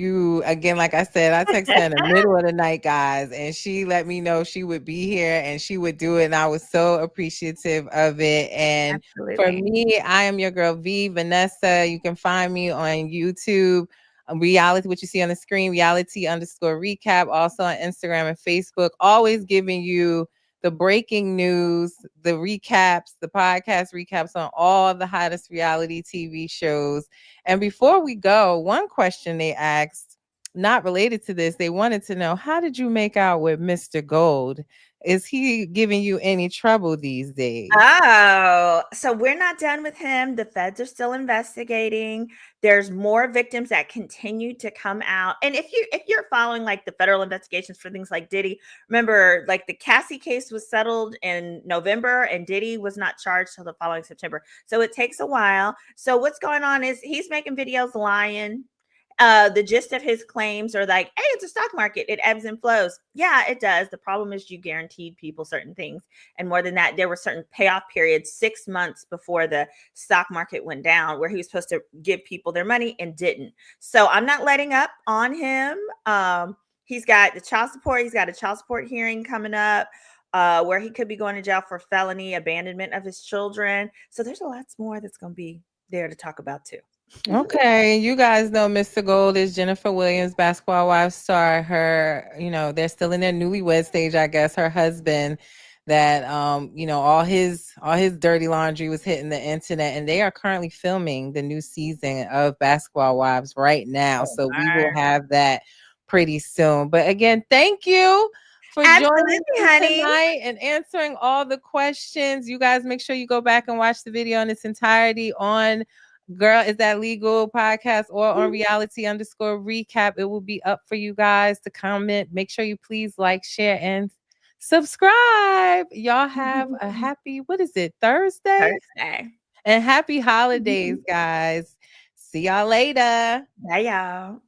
again, like I said, I texted her in the middle of the night, guys, and she let me know she would be here and she would do it. And I was so appreciative of it. And for me, I am your girl V, Vanessa. You can find me on YouTube. Reality, what you see on the screen, reality_recap, also on Instagram and Facebook, always giving you the breaking news, the recaps, the podcast recaps on all the hottest reality TV shows. And before we go, one question they asked, not related to this, they wanted to know, how did you make out with Mr. Gold? Is he giving you any trouble these days? Oh, so we're not done with him. The feds are still investigating. There's more victims that continue to come out. And if you're following like the federal investigations for things like Diddy, remember like the Cassie case was settled in November and Diddy was not charged till the following September. So it takes a while. So what's going on is he's making videos lying. The gist of his claims are like, hey, it's a stock market. It ebbs and flows. Yeah, it does. The problem is you guaranteed people certain things. And more than that, there were certain payoff periods 6 months before the stock market went down where he was supposed to give people their money and didn't. So I'm not letting up on him. He's got the child support. He's got a child support hearing coming up where he could be going to jail for felony abandonment of his children. So there's a lot more that's going to be there to talk about too. Okay, you guys know Mr. Gold is Jennifer Williams, Basketball Wives star. Her, they're still in their newlywed stage, I guess. Her husband, that all his dirty laundry was hitting the internet, and they are currently filming the new season of Basketball Wives right now. So we will have that pretty soon. But again, thank you for joining me tonight and answering all the questions. You guys make sure you go back and watch the video in its entirety on Girl, Is That Legal podcast or on reality_recap. It will be up for you guys to comment. Make sure you please like, share, and subscribe. Y'all have a happy, Thursday? And happy holidays, guys. See y'all later. Bye, y'all.